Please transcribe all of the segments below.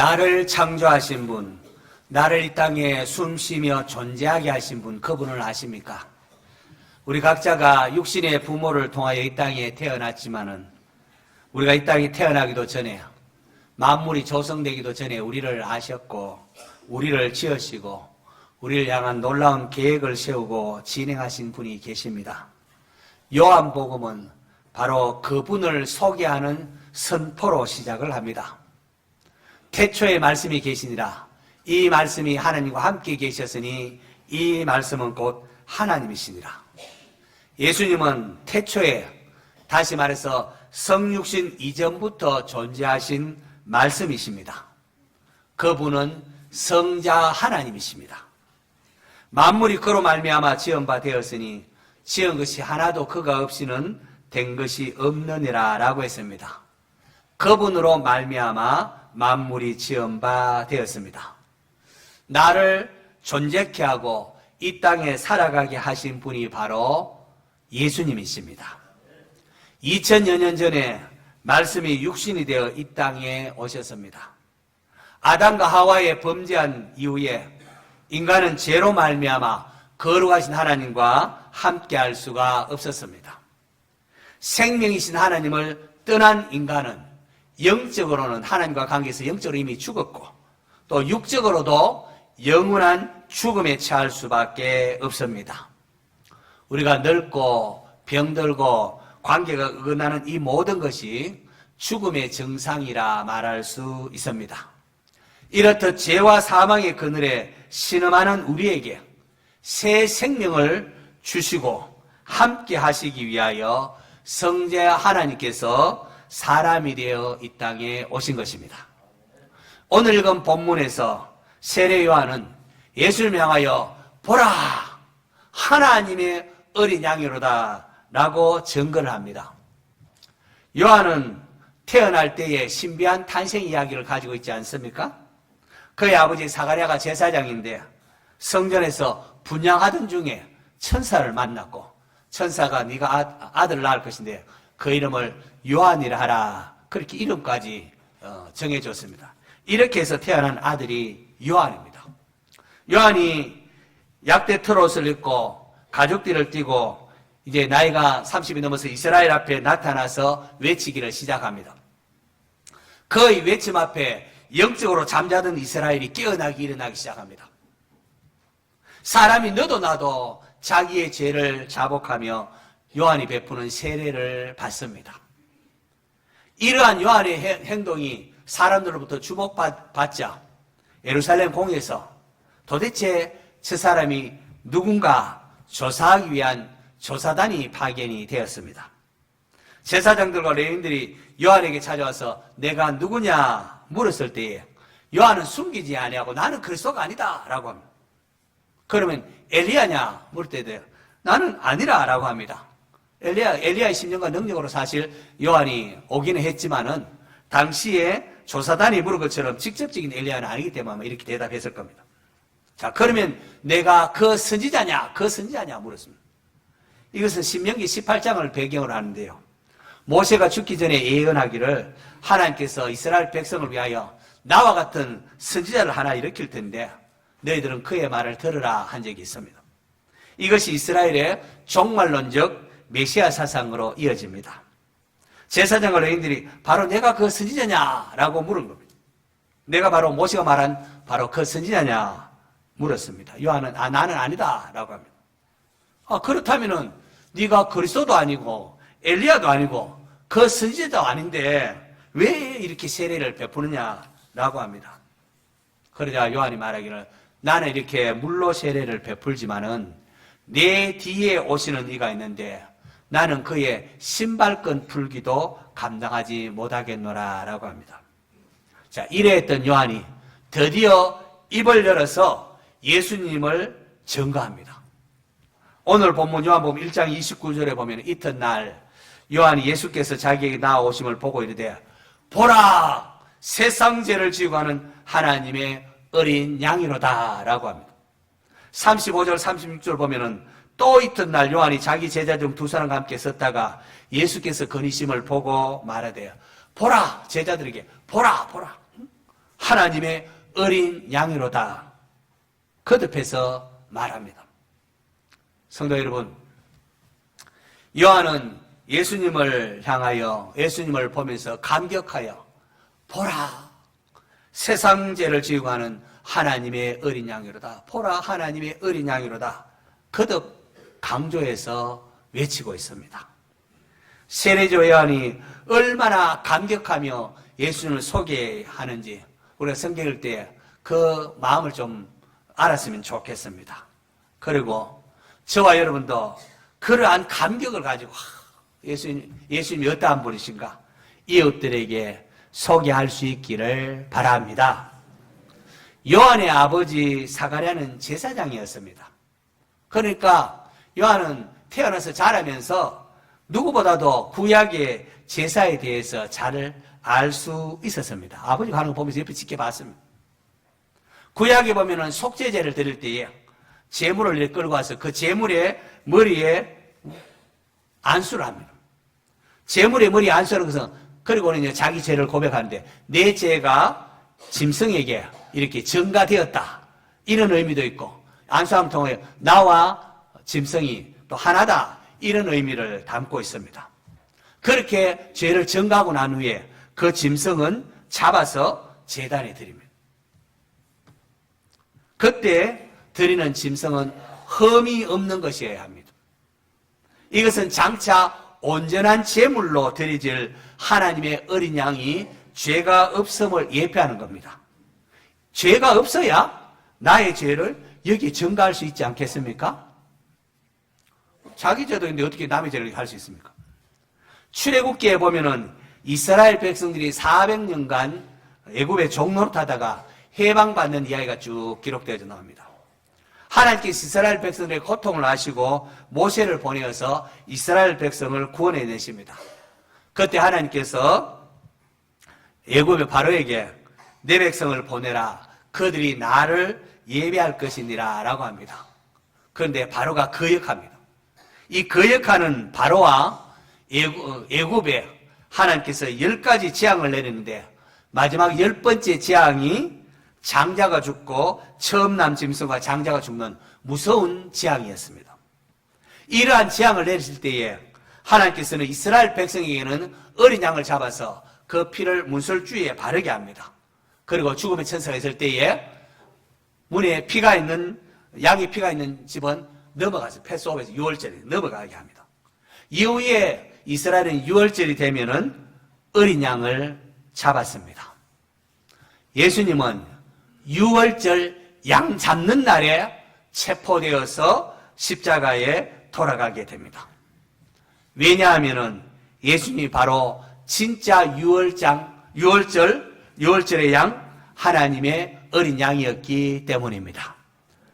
나를 창조하신 분, 나를 이 땅에 숨쉬며 존재하게 하신 분, 그분을 아십니까? 우리 각자가 육신의 부모를 통하여 이 땅에 태어났지만은 우리가 이 땅에 태어나기도 전에, 만물이 조성되기도 전에 우리를 아셨고 우리를 지으시고 우리를 향한 놀라운 계획을 세우고 진행하신 분이 계십니다. 요한복음은 바로 그분을 소개하는 선포로 시작을 합니다. 태초에 말씀이 계시니라. 이 말씀이 하나님과 함께 계셨으니 이 말씀은 곧 하나님이시니라. 예수님은 태초에, 다시 말해서 성육신 이전부터 존재하신 말씀이십니다. 그분은 성자 하나님이십니다. 만물이 그로 말미암아 지은 바 되었으니 지은 것이 하나도 그가 없이는 된 것이 없느니라 라고 했습니다. 그분으로 말미암아 만물이 지은 바 되었습니다. 나를 존재케 하고 이 땅에 살아가게 하신 분이 바로 예수님이십니다. 2000여 년 전에 말씀이 육신이 되어 이 땅에 오셨습니다. 아담과 하와의 범죄한 이후에 인간은 죄로 말미암아 거룩하신 하나님과 함께할 수가 없었습니다. 생명이신 하나님을 떠난 인간은 영적으로는 하나님과 관계에서 영적으로 이미 죽었고 또 육적으로도 영원한 죽음에 처할 수밖에 없습니다. 우리가 늙고 병들고 관계가 어긋나는 이 모든 것이 죽음의 증상이라 말할 수 있습니다. 이렇듯 죄와 사망의 그늘에 신음하는 우리에게 새 생명을 주시고 함께 하시기 위하여 성자 하나님께서 사람이 되어 이 땅에 오신 것입니다. 오늘 읽은 본문에서 세례 요한은 예수를 향하여 보라, 하나님의 어린 양이로다 라고 증거를 합니다. 요한은 태어날 때의 신비한 탄생 이야기를 가지고 있지 않습니까? 그의 아버지 사가랴가 제사장인데 성전에서 분향하던 중에 천사를 만났고 천사가 네가 아들을 낳을 것인데 그 이름을 요한이라 하라, 그렇게 이름까지 정해줬습니다. 이렇게 해서 태어난 아들이 요한입니다. 요한이 약대 트롯을 입고 가죽띠를 띠고 이제 나이가 30이 넘어서 이스라엘 앞에 나타나서 외치기를 시작합니다. 그의 외침 앞에 영적으로 잠자던 이스라엘이 깨어나기 일어나기 시작합니다. 사람이 너도 나도 자기의 죄를 자복하며 요한이 베푸는 세례를 받습니다. 이러한 요한의 행동이 사람들로부터 주목받자 예루살렘 공에서 도대체 저 사람이 누군가 조사하기 위한 조사단이 파견이 되었습니다. 제사장들과 레위인들이 요한에게 찾아와서 내가 누구냐 물었을 때에 요한은 숨기지 아니하고 나는 그리스도가 아니다 라고 합니다. 그러면 엘리야냐 물을 때도 나는 아니라 라고 합니다. 엘리야의 심령과 능력으로 사실 요한이 오기는 했지만은 당시에 조사단이 물은 것처럼 직접적인 엘리야는 아니기 때문에 이렇게 대답했을 겁니다. 자, 그러면 내가 그 선지자냐 물었습니다. 이것은 신명기 18장을 배경으로 하는데요. 모세가 죽기 전에 예언하기를 하나님께서 이스라엘 백성을 위하여 나와 같은 선지자를 하나 일으킬 텐데 너희들은 그의 말을 들으라 한 적이 있습니다. 이것이 이스라엘의 종말론적 메시아 사상으로 이어집니다. 제사장과 레위인들이 바로 내가 그 선지자냐라고 물은 겁니다. 내가 바로 모세가 말한 바로 그 선지자냐 물었습니다. 요한은 나는 아니다 라고 합니다. 그렇다면은 네가 그리스도도 아니고 엘리야도 아니고 그 선지자도 아닌데 왜 이렇게 세례를 베푸느냐라고 합니다. 그러자 요한이 말하기를 나는 이렇게 물로 세례를 베풀지만은 내 뒤에 오시는 이가 있는데 나는 그의 신발끈 풀기도 감당하지 못하겠노라 라고 합니다. 자, 이래했던 요한이 드디어 입을 열어서 예수님을 증거합니다. 오늘 본문 요한복음 1장 29절에 보면 이튿날 요한이 예수께서 자기에게 나아오심을 보고 이르되 보라, 세상 죄를 지고 가는 하나님의 어린 양이로다 라고 합니다. 35절 36절 보면은 또 이튿날 요한이 자기 제자 중 두 사람과 함께 섰다가 예수께서 거니심을 보고 말하되 보라, 제자들에게 보라 하나님의 어린 양이로다 거듭해서 말합니다. 성도 여러분, 요한은 예수님을 향하여 예수님을 보면서 감격하여 보라, 세상 죄를 지고 가는 하나님의 어린 양이로다. 보라, 하나님의 어린 양이로다. 거듭 강조해서 외치고 있습니다. 세례자 요한이 얼마나 감격하며 예수님을 소개하는지 우리가 성경 읽을 때 그 마음을 좀 알았으면 좋겠습니다. 그리고 저와 여러분도 그러한 감격을 가지고 예수님이 어떠한 분이신가 이웃들에게 소개할 수 있기를 바랍니다. 요한의 아버지 사가랴는 제사장이었습니다. 그러니까 요한은 태어나서 자라면서 누구보다도 구약의 제사에 대해서 잘 알 수 있었습니다. 아버지가 하는 거 보면서 옆에 지켜봤습니다. 구약에 보면은 속죄제를 드릴 때에 제물을 이렇게 끌고 와서 그 제물의 머리에 안수를 합니다. 제물의 머리에 안수하는 것은 그리고는 이제 자기 죄를 고백하는데 내 죄가 짐승에게 이렇게 전가되었다 이런 의미도 있고 안수함을 통해 나와 짐승이 또 하나다 이런 의미를 담고 있습니다. 그렇게 죄를 전가하고 난 후에 그 짐승은 잡아서 제단에 드립니다. 그때 드리는 짐승은 흠이 없는 것이어야 합니다. 이것은 장차 온전한 제물로 드리질 하나님의 어린 양이 죄가 없음을 예표하는 겁니다. 죄가 없어야 나의 죄를 여기에 전가할 수 있지 않겠습니까? 자기 죄도 있는데 어떻게 남의 죄를 할 수 있습니까? 출애굽기에 보면은 이스라엘 백성들이 400년간 애굽의 종노릇하다가 해방받는 이야기가 쭉 기록되어져 나옵니다. 하나님께서 이스라엘 백성들의 고통을 아시고 모세를 보내어서 이스라엘 백성을 구원해내십니다. 그때 하나님께서 애굽의 바로에게 내 백성을 보내라. 그들이 나를 예배할 것이니라 라고 합니다. 그런데 바로가 거역합니다. 이 거역하는 바로와 애굽에 하나님께서 10가지 재앙을 내리는데 마지막 10번째 재앙이 장자가 죽고 처음 난 짐승과 장자가 죽는 무서운 재앙이었습니다. 이러한 재앙을 내리실 때에 하나님께서는 이스라엘 백성에게는 어린 양을 잡아서 그 피를 문설주에 바르게 합니다. 그리고 죽음의 천사가 있을 때에 문에 피가 있는 양의 피가 있는 집은 넘어가서 패스오브에서 6월절에 넘어가게 합니다. 이후에 이스라엘은 6월절이 되면은 어린 양을 잡았습니다. 예수님은 6월절 양 잡는 날에 체포되어서 십자가에 돌아가게 됩니다. 왜냐하면은 예수님이 바로 진짜 6월절의 양 하나님의 어린 양이었기 때문입니다.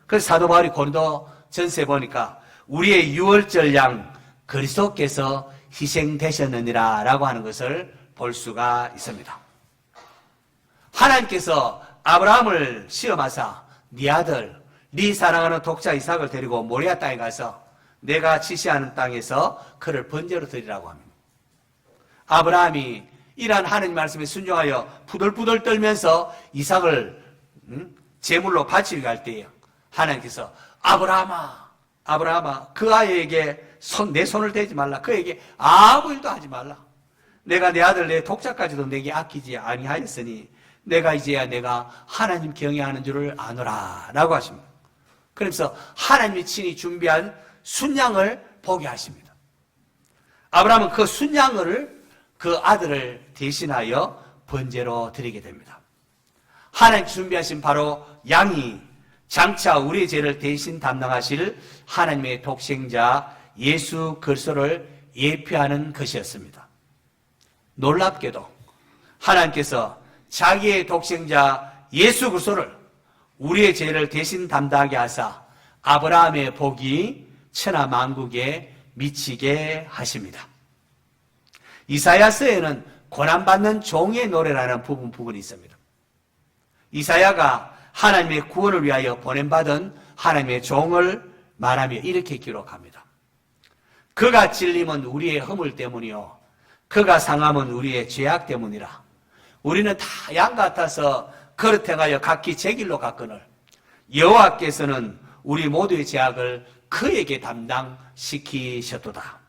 그래서 사도 바울이 고린도 전서에 보니까 우리의 6월절 양 그리스도께서 희생되셨느니라 라고 하는 것을 볼 수가 있습니다. 하나님께서 아브라함을 시험하사 네 아들, 네 사랑하는 독자 이삭을 데리고 모리아 땅에 가서 내가 지시하는 땅에서 그를 번제로 드리라고 합니다. 아브라함이 이러한 하나님 말씀에 순종하여 부들부들 떨면서 이삭을 제물로 바치기 할 때에 하나님께서 아브라함아 그 아이에게 내 손을 대지 말라. 그에게 아무 일도 하지 말라. 내가 내 아들 내 독자까지도 내게 아끼지 아니하였으니 내가 이제야 내가 하나님 경외하는 줄을 아노라 라고 하십니다. 그래서 하나님이 친히 준비한 순양을 보게 하십니다. 아브라함은 그 순양을 그 아들을 대신하여 번제로 드리게 됩니다. 하나님 준비하신 바로 양이 장차 우리의 죄를 대신 담당하실 하나님의 독생자 예수 그리스도를 예표하는 것이었습니다. 놀랍게도 하나님께서 자기의 독생자 예수 그리스도를 우리의 죄를 대신 담당하게 하사 아브라함의 복이 천하 만국에 미치게 하십니다. 이사야서에는 고난받는 종의 노래라는 부분이 있습니다. 이사야가 하나님의 구원을 위하여 보냄받은 하나님의 종을 말하며 이렇게 기록합니다. 그가 찔림은 우리의 허물 때문이요 그가 상함은 우리의 죄악 때문이라. 우리는 다 양 같아서 그릇 행하여 각기 제 길로 갔거늘 여호와께서는 우리 모두의 죄악을 그에게 담당시키셨도다.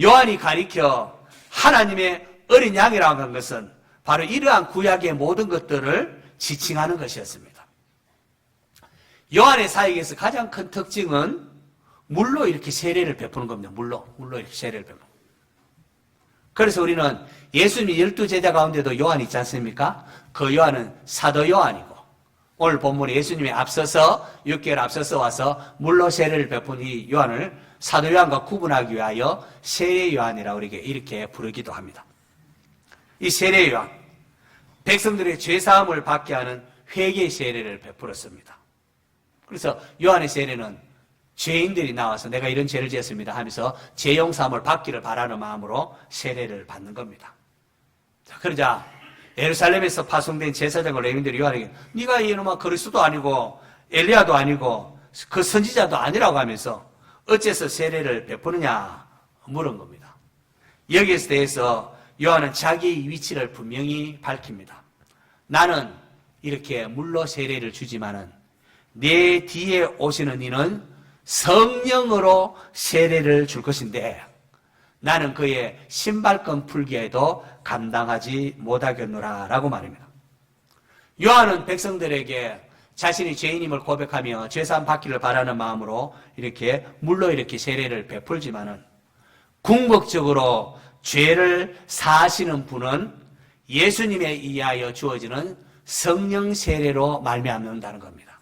요한이 가리켜 하나님의 어린 양이라고 한 것은 바로 이러한 구약의 모든 것들을 지칭하는 것이었습니다. 요한의 사역에서 가장 큰 특징은 물로 이렇게 세례를 베푸는 겁니다. 물로 이렇게 세례를 베푸는 겁니다. 그래서 우리는 예수님이 12제자 가운데도 요한이 있지 않습니까? 그 요한은 사도 요한이고, 오늘 본문에 예수님이 앞서서 6개월 앞서서 와서 물로 세례를 베푼 이 요한을 사도 요한과 구분하기 위하여 세례 요한이라고 이렇게 부르기도 합니다. 이 세례 요한, 백성들의 죄사함을 받게 하는 회개 세례를 베풀었습니다. 그래서 요한의 세례는 죄인들이 나와서 내가 이런 죄를 지었습니다 하면서 죄 용서함을 받기를 바라는 마음으로 세례를 받는 겁니다. 자, 그러자 예루살렘에서 파송된 제사장과 레위인들이 요한에게 네가 이놈아 그리스도도 아니고 엘리야도 아니고 그 선지자도 아니라고 하면서 어째서 세례를 베푸느냐 물은 겁니다. 여기에 대해서 요한은 자기의 위치를 분명히 밝힙니다. 나는 이렇게 물로 세례를 주지만은 내 뒤에 오시는 이는 성령으로 세례를 줄 것인데 나는 그의 신발끈 풀기에도 감당하지 못하겠노라 라고 말합니다. 요한은 백성들에게 자신이 죄인임을 고백하며 죄사함 받기를 바라는 마음으로 이렇게 물로 이렇게 세례를 베풀지만은 궁극적으로 죄를 사하시는 분은 예수님에 의하여 주어지는 성령 세례로 말미암는다는 겁니다.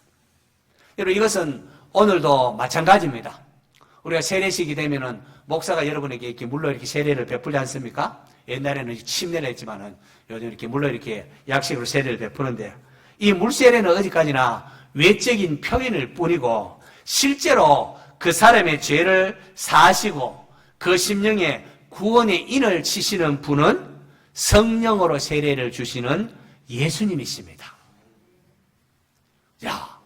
여러분 이것은 오늘도 마찬가지입니다. 우리가 세례식이 되면은 목사가 여러분에게 이렇게 물로 이렇게 세례를 베풀지 않습니까? 옛날에는 침례를 했지만은 요즘 이렇게 물로 이렇게 약식으로 세례를 베푸는데 이 물세례는 어디까지나 외적인 표현일 뿐이고 실제로 그 사람의 죄를 사하시고 그 심령에 구원의 인을 치시는 분은 성령으로 세례를 주시는 예수님이십니다. 야,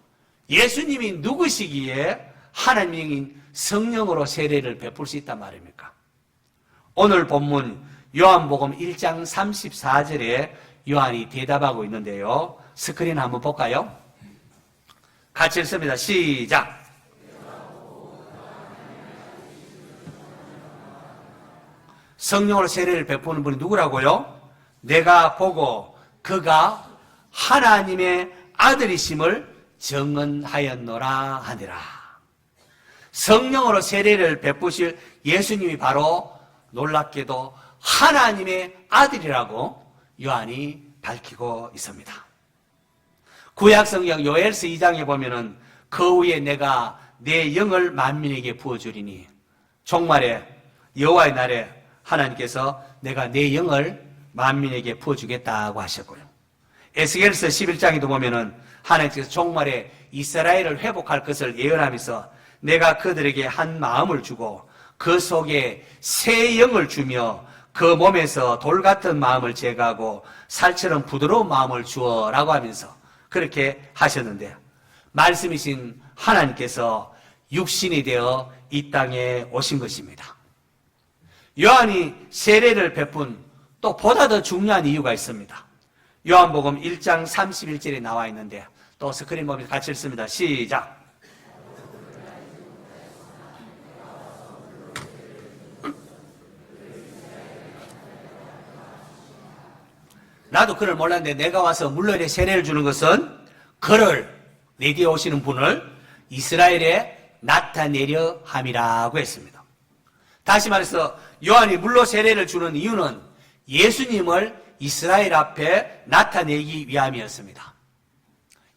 예수님이 누구시기에 하나님인 성령으로 세례를 베풀 수 있단 말입니까? 오늘 본문 요한복음 1장 34절에 요한이 대답하고 있는데요. 스크린 한번 볼까요? 같이 읽습니다. 시작. 성령으로 세례를 베푸는 분이 누구라고요? 내가 보고 그가 하나님의 아들이심을 증언하였노라 하니라. 성령으로 세례를 베푸실 예수님이 바로 놀랍게도 하나님의 아들이라고 요한이 밝히고 있습니다. 구약성경 요엘서 2장에 보면은 그 후에 내가 내 영을 만민에게 부어주리니 종말에 여호와의 날에 하나님께서 내가 내 영을 만민에게 부어주겠다고 하셨고요. 에스겔서 11장에도 보면은 하나님께서 종말에 이스라엘을 회복할 것을 예언하면서 내가 그들에게 한 마음을 주고 그 속에 새 영을 주며 그 몸에서 돌 같은 마음을 제거하고 살처럼 부드러운 마음을 주어라고 하면서 그렇게 하셨는데 말씀이신 하나님께서 육신이 되어 이 땅에 오신 것입니다. 요한이 세례를 베푼 또 보다 더 중요한 이유가 있습니다. 요한복음 1장 31절에 나와 있는데 또 스크린 보면 같이 읽습니다. 시작. 나도 그를 몰랐는데 내가 와서 물론에 세례를 주는 것은 그를 내 뒤에 오시는 분을 이스라엘에 나타내려 함이라고 했습니다. 다시 말해서 요한이 물로 세례를 주는 이유는 예수님을 이스라엘 앞에 나타내기 위함이었습니다.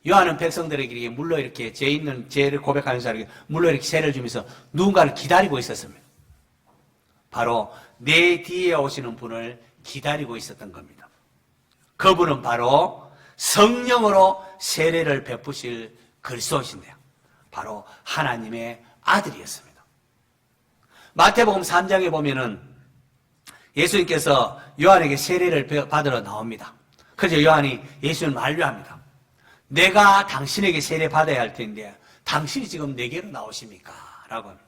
요한은 백성들에게 물로 이렇게 죄 있는 죄를 고백하는 사람에게 물로 이렇게 세례를 주면서 누군가를 기다리고 있었습니다. 바로 내 뒤에 오시는 분을 기다리고 있었던 겁니다. 그분은 바로 성령으로 세례를 베푸실 그리스도이신데요. 바로 하나님의 아들이었습니다. 마태복음 3장에 보면은 예수님께서 요한에게 세례를 받으러 나옵니다. 그래서 요한이 예수님을 만류합니다. 내가 당신에게 세례 받아야 할 텐데 당신이 지금 내게로 나오십니까? 라고 합니다.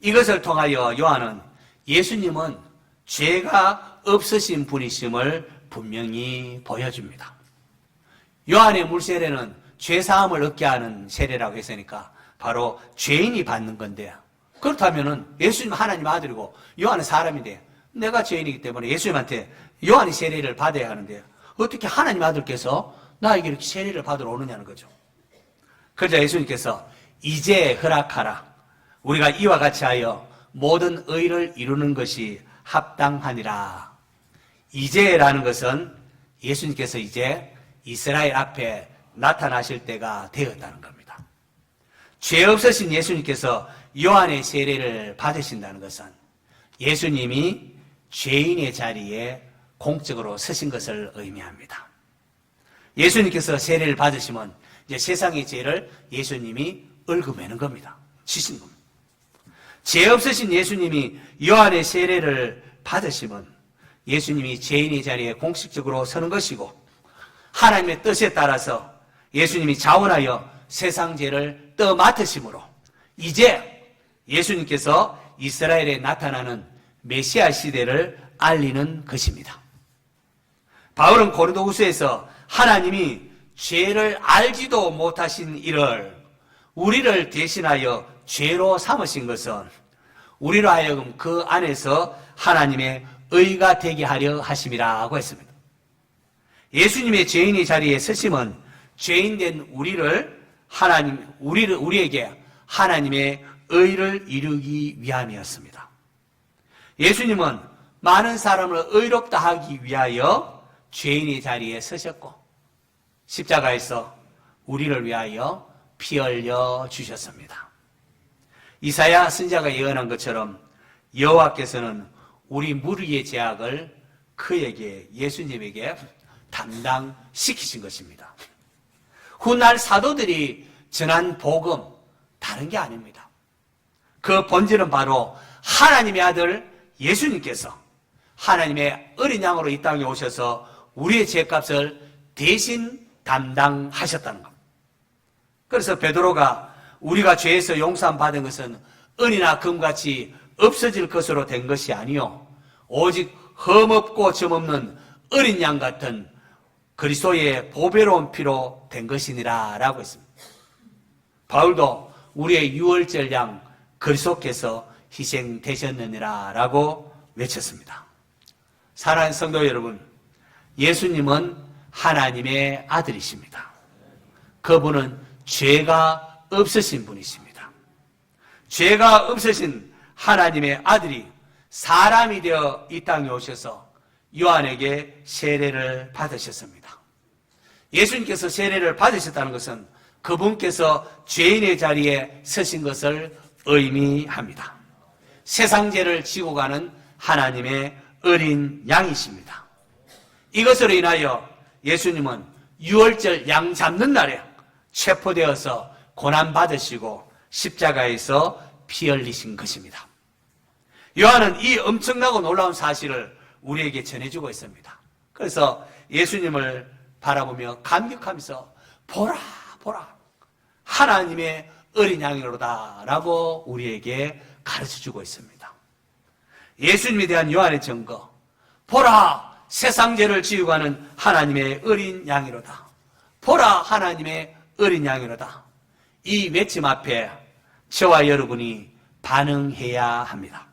이것을 통하여 요한은 예수님은 죄가 없으신 분이심을 분명히 보여줍니다. 요한의 물세례는 죄사함을 얻게 하는 세례라고 했으니까 바로 죄인이 받는 건데, 그렇다면은 예수님 하나님 아들이고 요한은 사람인데 내가 죄인이기 때문에 예수님한테 요한이 세례를 받아야 하는데 어떻게 하나님 아들께서 나에게 이렇게 세례를 받으러 오느냐는 거죠. 그러자 예수님께서 이제 허락하라. 우리가 이와 같이 하여 모든 의를 이루는 것이 합당하니라. 이제라는 것은 예수님께서 이제 이스라엘 앞에 나타나실 때가 되었다는 겁니다. 죄 없으신 예수님께서 요한의 세례를 받으신다는 것은 예수님이 죄인의 자리에 공적으로 서신 것을 의미합니다. 예수님께서 세례를 받으시면 이제 세상의 죄를 예수님이 얽어매는 겁니다. 지신 겁니다. 죄 없으신 예수님이 요한의 세례를 받으시면 예수님이 죄인의 자리에 공식적으로 서는 것이고, 하나님의 뜻에 따라서 예수님이 자원하여 세상 죄를 떠맡으심으로 이제 예수님께서 이스라엘에 나타나는 메시아 시대를 알리는 것입니다. 바울은 고린도후서에서 하나님이 죄를 알지도 못하신 이를 우리를 대신하여 죄로 삼으신 것은 우리로 하여금 그 안에서 하나님의 의가 되게 하려 하심이라고 했습니다. 예수님의 죄인의 자리에 서심은 죄인된 우리에게 하나님의 의를 이루기 위함이었습니다. 예수님은 많은 사람을 의롭다 하기 위하여 죄인의 자리에 서셨고, 십자가에서 우리를 위하여 피 흘려 주셨습니다. 이사야 선지자가 예언한 것처럼 여호와께서는 우리 무리의 죄악을 그에게, 예수님에게 담당시키신 것입니다. 훗날 사도들이 전한 복음, 다른 게 아닙니다. 그 본질은 바로 하나님의 아들 예수님께서 하나님의 어린 양으로 이 땅에 오셔서 우리의 죄값을 대신 담당하셨다는 것. 그래서 베드로가 우리가 죄에서 용서함 받은 것은 은이나 금같이 없어질 것으로 된 것이 아니요 오직 흠없고 점없는 어린 양 같은 그리스도의 보배로운 피로 된 것이니라 라고 했습니다. 바울도 우리의 유월절 양 그리스도께서 희생되셨느니라 라고 외쳤습니다. 사랑하는 성도 여러분, 예수님은 하나님의 아들이십니다. 그분은 죄가 없으신 분이십니다. 죄가 없으신 하나님의 아들이 사람이 되어 이 땅에 오셔서 요한에게 세례를 받으셨습니다. 예수님께서 세례를 받으셨다는 것은 그분께서 죄인의 자리에 서신 것을 의미합니다. 세상 죄를 지고 가는 하나님의 어린 양이십니다. 이것으로 인하여 예수님은 유월절 양 잡는 날에 체포되어서 고난받으시고 십자가에서 피 흘리신 것입니다. 요한은 이 엄청나고 놀라운 사실을 우리에게 전해주고 있습니다. 그래서 예수님을 바라보며 감격하면서 보라 보라 하나님의 어린 양이로다 라고 우리에게 가르쳐주고 있습니다. 예수님에 대한 요한의 증거, 보라 세상 죄를 지우고 가는 하나님의 어린 양이로다, 보라 하나님의 어린 양이로다. 이 외침 앞에 저와 여러분이 반응해야 합니다.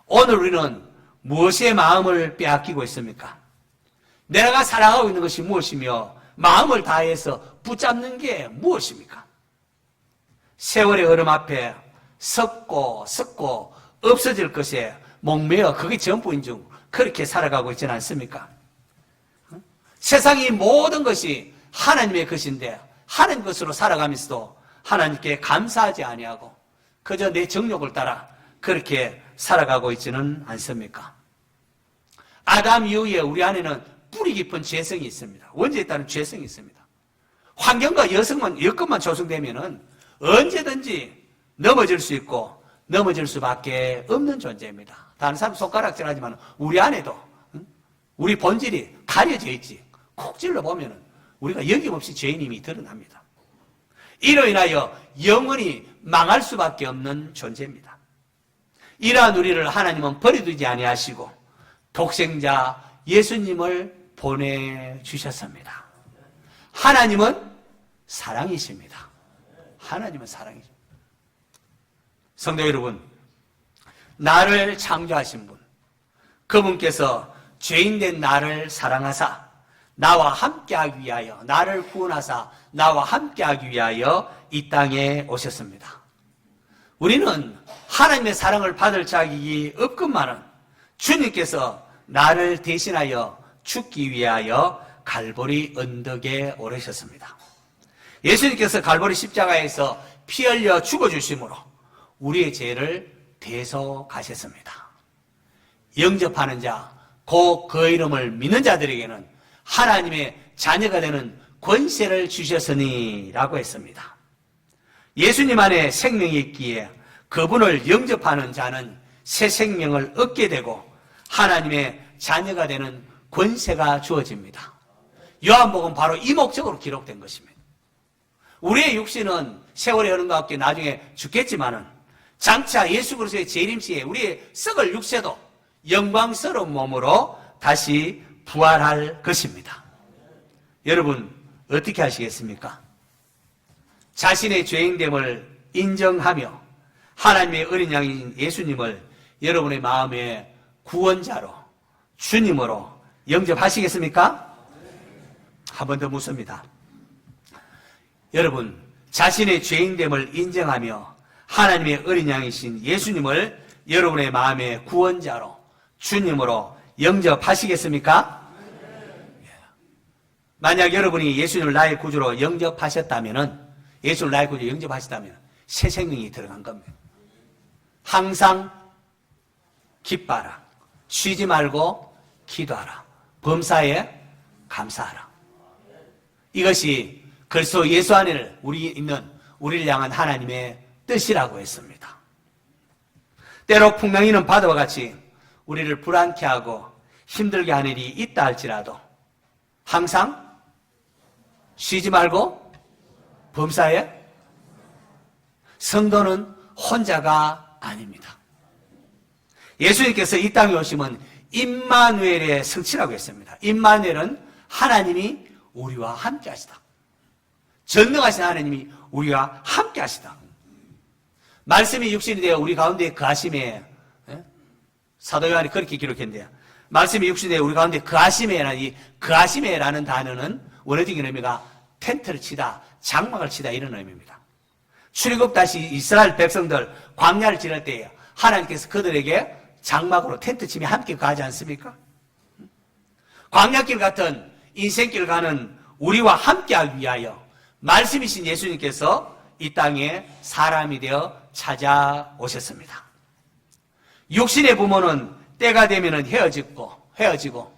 오늘 우리는 무엇에 마음을 빼앗기고 있습니까? 내가 살아가고 있는 것이 무엇이며 마음을 다해서 붙잡는 게 무엇입니까? 세월의 흐름 앞에 썩고 없어질 것에 목매어 그게 전부인 중 그렇게 살아가고 있지는 않습니까? 세상이 모든 것이 하나님의 것인데 하나님 것으로 살아가면서도 하나님께 감사하지 아니하고 그저 내 정욕을 따라 그렇게 살아가고 있지는 않습니까? 아담 이후에 우리 안에는 뿌리 깊은 죄성이 있습니다. 원죄에 따른 죄성이 있습니다. 환경과 여건만 조성되면은 언제든지 넘어질 수 있고 넘어질 수밖에 없는 존재입니다. 다른 사람 손가락질하지만 우리 안에도 우리 본질이 가려져 있지. 콕 찔러보면은 우리가 여김없이 죄인임이 드러납니다. 이로 인하여 영원히 망할 수밖에 없는 존재입니다. 이러한 우리를 하나님은 버려두지 아니하시고 독생자 예수님을 보내주셨습니다. 하나님은 사랑이십니다. 하나님은 사랑이십니다. 성도 여러분, 나를 창조하신 분, 그분께서 죄인된 나를 사랑하사 나와 함께하기 위하여, 나를 구원하사 나와 함께하기 위하여 이 땅에 오셨습니다. 우리는 하나님의 사랑을 받을 자격이 없건만은 주님께서 나를 대신하여 죽기 위하여 갈보리 언덕에 오르셨습니다. 예수님께서 갈보리 십자가에서 피 흘려 죽어주심으로 우리의 죄를 대속하셨습니다. 영접하는 자, 곧 그 이름을 믿는 자들에게는 하나님의 자녀가 되는 권세를 주셨으니 라고 했습니다. 예수님 안에 생명이 있기에 그분을 영접하는 자는 새 생명을 얻게 되고 하나님의 자녀가 되는 권세가 주어집니다. 요한복음 바로 이 목적으로 기록된 것입니다. 우리의 육신은 세월이 흐른 것 같게 나중에 죽겠지만은 장차 예수 그리스도의 재림시에 우리의 썩을 육체도 영광스러운 몸으로 다시 부활할 것입니다. 여러분 어떻게 하시겠습니까? 자신의 죄인됨을 인정하며 하나님의 어린 양인 예수님을 여러분의 마음의 구원자로 주님으로 영접하시겠습니까? 한 번 더 묻습니다. 여러분 자신의 죄인됨을 인정하며 하나님의 어린 양이신 예수님을 여러분의 마음의 구원자로 주님으로 영접하시겠습니까? 만약 여러분이 예수님을 나의 구주로 영접하셨다면, 예수를 나의 구주로 영접하셨다면 새 생명이 들어간 겁니다. 항상 기뻐하라. 쉬지 말고 기도하라. 범사에 감사하라. 이것이 그리스도 예수 안에 우리를 향한 하나님의 뜻이라고 했습니다. 때로 풍랑이는 바다와 같이 우리를 불안케 하고 힘들게 하는 일이 있다 할지라도 항상 쉬지 말고 범사에, 성도는 혼자가 아닙니다. 예수님께서 이 땅에 오시면 임마누엘의 성취라고 했습니다. 임마누엘은 하나님이 우리와 함께 하시다. 전능하신 하나님이 우리와 함께 하시다. 말씀이 육신이 되어 우리 가운데 거하심에, 사도 요한이 그렇게 기록했는데요. 말씀이 육신이 되어 우리 가운데 거하심에라는 이 거하심에라는 단어는 원어적인 의미가 텐트를 치다, 장막을 치다 이런 의미입니다. 출애굽 다시 이스라엘 백성들 광야를 지날 때에 하나님께서 그들에게 장막으로 텐트 치며 함께 가지 않습니까? 광야길 같은 인생길 가는 우리와 함께하기 위하여 말씀이신 예수님께서 이 땅에 사람이 되어 찾아오셨습니다. 육신의 부모는 때가 되면 헤어지고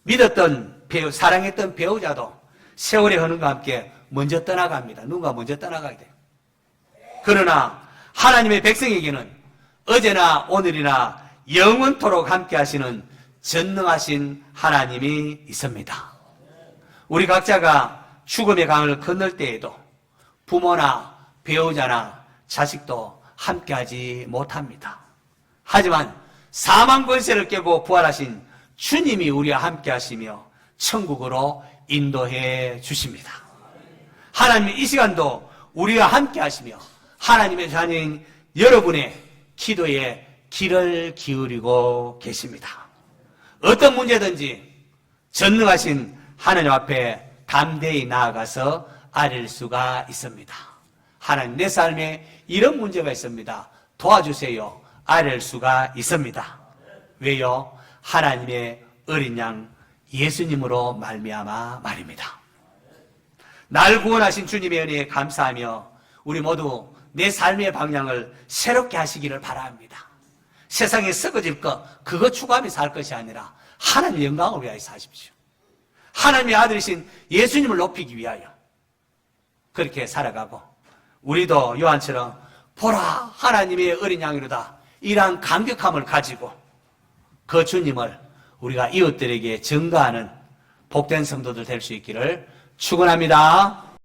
믿었던 배우, 사랑했던 배우자도 세월의 흐름과 함께 먼저 떠나갑니다. 누군가 먼저 떠나가게 돼요. 그러나 하나님의 백성에게는 어제나 오늘이나 영원토록 함께 하시는 전능하신 하나님이 있습니다. 우리 각자가 죽음의 강을 건널 때에도 부모나 배우자나 자식도 함께하지 못합니다. 하지만 사망 권세를 깨고 부활하신 주님이 우리와 함께 하시며 천국으로 인도해 주십니다. 하나님이 이 시간도 우리와 함께 하시며 하나님의 자녀인 여러분의 기도에 귀를 기울이고 계십니다. 어떤 문제든지 전능하신 하나님 앞에 담대히 나아가서 아릴 수가 있습니다. 하나님, 내 삶에 이런 문제가 있습니다. 도와주세요. 아릴 수가 있습니다. 왜요? 하나님의 어린 양 예수님으로 말미암아 말입니다. 날 구원하신 주님의 은혜에 감사하며 우리 모두 내 삶의 방향을 새롭게 하시기를 바랍니다. 세상에 썩어질 것, 그거 추구하며 살 것이 아니라 하나님의 영광을 위하여 사십시오. 하나님의 아들이신 예수님을 높이기 위하여 그렇게 살아가고, 우리도 요한처럼 보라 하나님의 어린 양이로다 이러한 감격함을 가지고 그 주님을 우리가 이웃들에게 증거하는 복된 성도들 될 수 있기를 축원합니다.